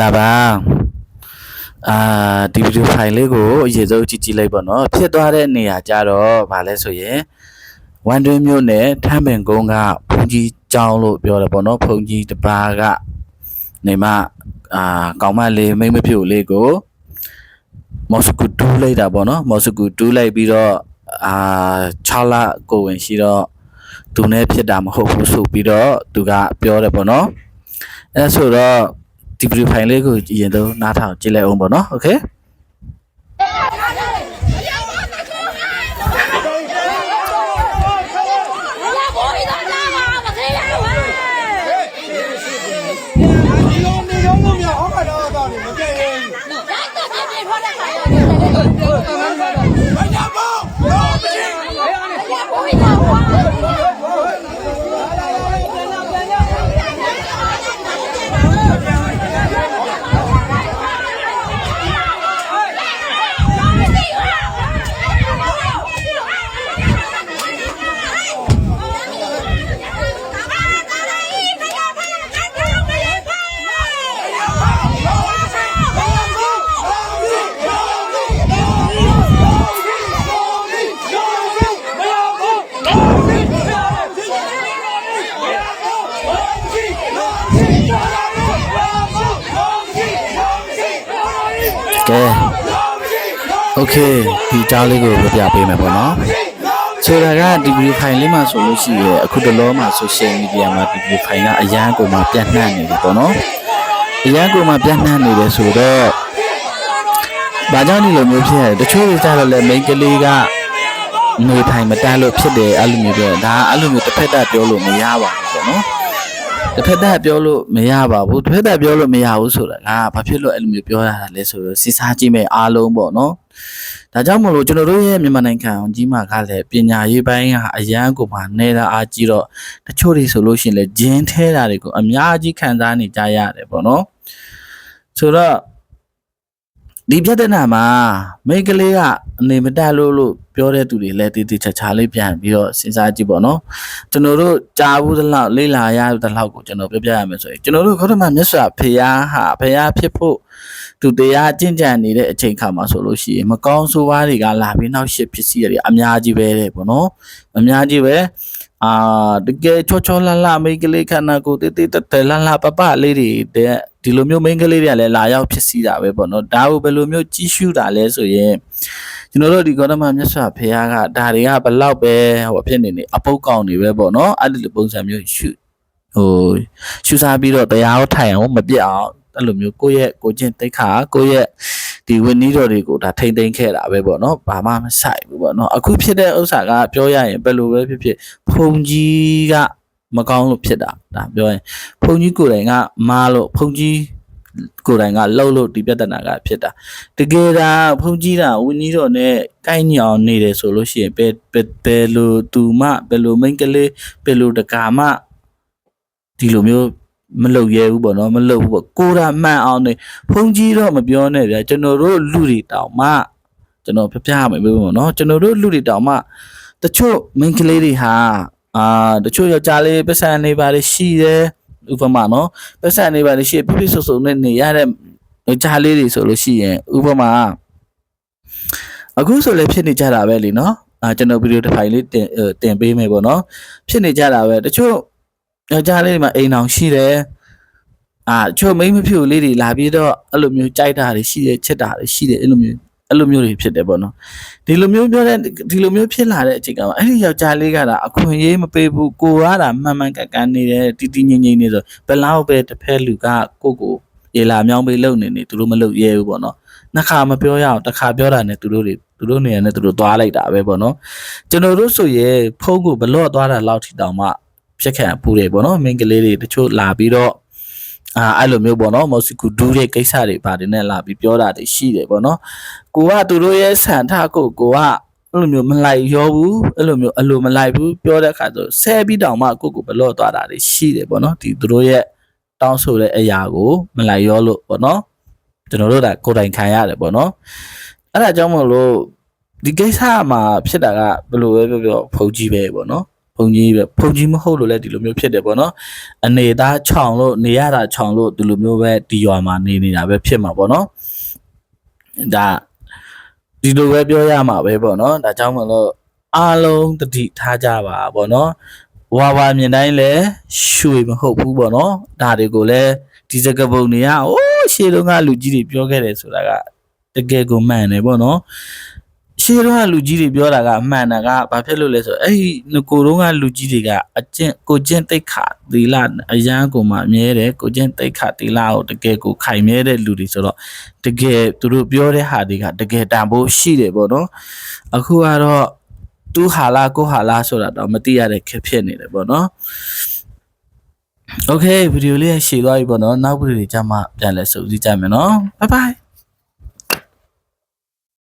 လာပါဒီဗီဒီယိုဖိုင်လေးကိုအရေးဆုံးကြည့်လိုက်ပါနော်ဖြစ်သွားတဲ့နေရာကြတော့ဗာလဲဆိုရင်ဝန်တွင်းမြို့နယ်ထမ်းပင်ကုန်းကဘုံကြီးကျောင်းလို့ပြောတယ်ပေါ့နော်ဘုံကြီးတပါးကနေမှကောင်မလေးမိမဖြူလေးကိုမော်စကူတူးလိုက်တာပေါ့နော်မော်စကူတူးလိုက်ပြီးတော့6လကိုဝင်ရှိတော့သူနဲ့ဖြစ်တာမဟုတ်ဘူးဆိုပြီးတော့သူကပြောတယ်ပေါ့နော်အဲဆိုတော့ဒီဗီဒီယိုဖိုင်လေးကိုအရင်ဆုံးနားထောင်ကြည့်လိုက်အောင်ပေါ့နော်โอเคโอเคဒီကြားလေးကိုပြပေးမယ်ပေါ့နော်ဆိုတာကဒီဗီဒီယိုဖိုင်လေးမှာဆိုလို့ရှိရအခုတလောမှာ social media မှာဒီဗီဒီယိုဖိုင်ကအရန်ကိုမှပြန့်နှံ့နေတယ်ပေါ့နော်အရန်ကိုမှပြန့်နှံ့နေတယ်ဆိုတော့ဘာကြောင့်ဒီလိုမျိုးဖြစ်ရလဲတချို့တွေကြတော့လဲ main ကလေးကနေထိုင်မတန်းလို့ဖြစ်တယ်အဲ့လိုမျိုးပြောဒါအဲ့လိုမျိုးတစ်ဖက်သက်ပြောလို့မရပါဘူးပေါ့နော်တစ်ဖက်သက်ပြောလို့မရပါဘူးတစ်ဖက်သက်ပြောလို့မရဘူးဆိုတာကဘာဖြစ်လို့အဲ့လိုမျိုးပြောရတာလဲဆိုတော့စဉ်းစားကြည့်မယ်အားလုံးပေါ့နော်ဒါကြောင့်မလို့ကျွန်တော်တို့ရဲ့မြန်မာနိုင်ငံကြီးမှာကလည်းပညာရေးပိုင်းကအရန်ကိုမှနေတာအားကြီးတော့တချို့တွေဆိုလို့ရှိရင်လည်းဂျင်းထဲတာတွေကိုအများကြီးခံစားနေကြရတယ်ပေါ့နော်ဆိုတော့ဒီပြဿနာမှာမိန်းကလေးကအနေမတက်လို့ပြောတဲ့သူတွေလည်းတည်ချာလေးပြန်ပြီးတော့စဉ်းစားကြည့်ပေါ့နော်ကျွန်တော်တို့ကြားဘူးသလောက်လေ့လာရတဲ့လောက်ကိုကျွန်တော်ပြောပြရမယ်ဆိုရင်ကျွန်တော်တို့ခေါင်းထဲမှာမြတ်စွာဘုရားဖြစ်ဖို့သူတရားကျင့်ကြံနေတဲ့အချိန်ခါမှာဆိုလို့ရှိရင်မကောင်းဆိုးဝါးတွေကလာပြီးနောက်ရှစ်ဖြစ်စီတွေအများကြီးပဲတဲ့ပေါ့နော်အများကြီးပဲတကယ်ချောလှမိန်းကလေးခန္ဓာကိုယ်တေးလှပလေးတွေတဲ့ဒီလိုမျိုးမိန်းကလေးတွေကလည်းလာရောက်ဖြစ်စီတာပဲပေါ့နော်ဒါကိုဘယ်လိုမျိုးကြီးရှုတာလဲဆိုရင်ကျွန်တော်တို့ဒီကောဓမမြတ်စွာဘုရားကဒါတွေကဘလောက်ပဲဟိုဖြစ်နေအပုတ်ကောင်တွေပဲပေါ့နော်အဲ့ဒီလိုပုံစံမျိုးရှုစားပြီးတော့တရားထိုင်အောင်မပြတ်အောင်အဲ့လိုမျိုးကိုယ့်ရဲ့ကိုချင်းတိတ်ခါကိုယ့်ရဲ့ဒီဝင်းနီးတော်တွေကိုဒါထိမ့်သိမ်းခဲ့တာပဲပေါ့နော်ဘာမှမဆိုင်ဘူးပေါ့နော်အခုဖြစ်တဲ့ဥစ္စာကပြောရရင်ဘယ်လိုပဲဖြစ်ဘုံကြီးကမကောင်းလို့ဖြစ်တာဒါပြောရင်ဘုံကြီးကိုယ်တိုင်ကမားလို့ဘုံကြီးကိုယ်တိုင်ကလှုပ်လို့ဒီပြဿနာကဖြစ်တာတကယ်ဒါဘုံကြီးတာဝင်းနီးတော်နဲ့ကိုင်းညောင်နေတယ်ဆိုလို့ရှိရင်ဘယ်လိုသူမဘယ်လိုမိန်းကလေးဘယ်လိုတကာမဒီလိုမျိုးမလုပ်ရဲဘူးပေါ့နော်မလုပ်ဘူးပေါ့ကိုရာမှန်အောင်နေဘုံကြီးတော့မပြောနဲ့ဗျာကျွန်တော်တို့လူတွေတောင်မှကျွန်တော်ပြပြရမယ်ပေါ့နော်ကျွန်တော်တို့လူတွေတောင်မှတချို့မိန်းကလေးတွေဟာတချို့ယောက်ျားလေးပတ်စံနေပါလေရှိတယ်ဥပမာနော်ပတ်စံနေပါလေရှိပြဆုပ်နဲ့နေရတဲ့ယောက်ျားလေးတွေဆိုလို့ရှိရင်ဥပမာအခုဆိုလည်းဖြစ်နေကြတာပဲလीနော်ကျွန်တော်ဗီဒီယိုတစ်ဖိုင်လေးတင်ပေးမယ်ပေါ့နော်ဖြစ်နေကြတာပဲတချို့ယောက်ျားလေးတွေမှာအိမ်အောင်ရှိတယ်ချို့မိန်းမဖြူလေးတွေလာပြီးတော့အဲ့လိုမျိုးကြိုက်တာတွေရှိတယ်ချစ်တာတွေရှိတယ်အဲ့လိုမျိုးတွေဖြစ်တယ်ပေါ့နော်ဒီလိုမျိုးပြောတဲ့ဒီလိုမျိုးဖြစ်လာတဲ့အချိန်ကအဲ့ဒီယောက်ျားလေးကဒါအခွင့်အရေးမပေးဘူးကိုကတာမှန်ကန်နေတယ်တီငိမ့်နေဆိုဘလောက်ပဲတစ်ဖက်လူကကိုရေလာမြောင်းပေးလုံနေသူတို့မလုပ်ရဲဘူးပေါ့နော်နှစ်ခါမပြောရအောင်တစ်ခါပြောတာနဲ့သူတို့နေရနဲ့သူတို့သွားလိုက်တာပဲပေါ့နော်ကျွန်တော်တို့ဆိုရင်ဖုန်းကိုဘလော့သွားတာလောက်ထိတောင်မှဖြစ်ခံပူတယ်ပေါ့နော်မိန်းကလေးတွေတချို့လာပြီးတော့အဲ့လိုမျိုးပေါ့နော်မော်စကူဒူးတဲ့ကိစ္စတွေပါတယ်နဲ့လာပြီးပြောတာတွေရှိတယ်ပေါ့နော်ကိုကသူတို့ရဲ့ဆန်ထကိုကအဲ့လိုမျိုးမလိုက်ရောဘူးအဲ့လိုမျိုးအလိုမလိုက်ဘူးပြောတဲ့အခါဆိုဆဲပြီးတောင်မှကိုဘလော့သွားတာတွေရှိတယ်ပေါ့နော်ဒီသူတို့ရဲ့တောင်းဆိုတဲ့အရာကိုမလိုက်ရောလို့ပေါ့နော်ကျွန်တော်တို့ဒါကိုယ်တိုင်ခံရတယ်ပေါ့နော်အဲ့ဒါကြောင့်မလို့ဒီကိစ္စမှာဖြစ်တာကဘယ်လိုပဲပြောဖုန်ကြီးပဲပေါ့နော် ဘုံကြီးပဲဘုံကြီးမဟုတ်လို့လည်းဒီလိုမျိုးဖြစ်တယ်ပေါ့နော်အနေသားခြောင်လို့နေရတာခြောင်လို့ဒီလိုမျိုးပဲဒီရွာမှာနေနေတာပဲဖြစ်မှာပေါ့နော်ဒါဒီလိုပဲပြောရမှာပဲပေါ့နော်ဒါကြောင့်မလို့အားလုံးတတိထားကြပါပေါ့နော်ဝါမြင်တိုင်းလဲရွှေမဟုတ်ဘူးပေါ့နော်ဒါတွေကိုလည်းဒီစကပုံတွေကအိုးရှေ့တုန်းကလူကြီးတွေပြောခဲ့တယ်ဆိုတာကတကယ်ကိုမှန်တယ်ပေါ့နော်ရှေ့တုန်းကလူကြီးတွေပြောတာကအမှန်တာကဘာဖြစ်လို့လဲဆိုတော့အဲ့ဒီကိုတုန်းကလူကြီးတွေကအကျင့်ကိုကျင့်တိတ်ခါသီလအရန်ကိုမှမြဲတယ်ကိုကျင့်တိတ်ခါသီလကိုတကယ်ကိုခိုင်မြဲတဲ့လူတွေဆိုတော့တကယ်သူတို့ပြောတဲ့ဟာတွေကတကယ်တန်ဖိုးရှိတယ်ပေါ့နော်အခုကတော့သူဟာလားကိုဟာလားဆိုတာတော့မသိရတဲ့ခက်ဖြစ်နေတယ်ပေါ့နော်โอเคဗီဒီယိုလေးရှည်သွားပြီပေါ့နော်နောက်ဗီဒီယိုတွေကြမှာပြန်လဲစုစည်းကြမယ်နော်ဘိုင်ဘိုင်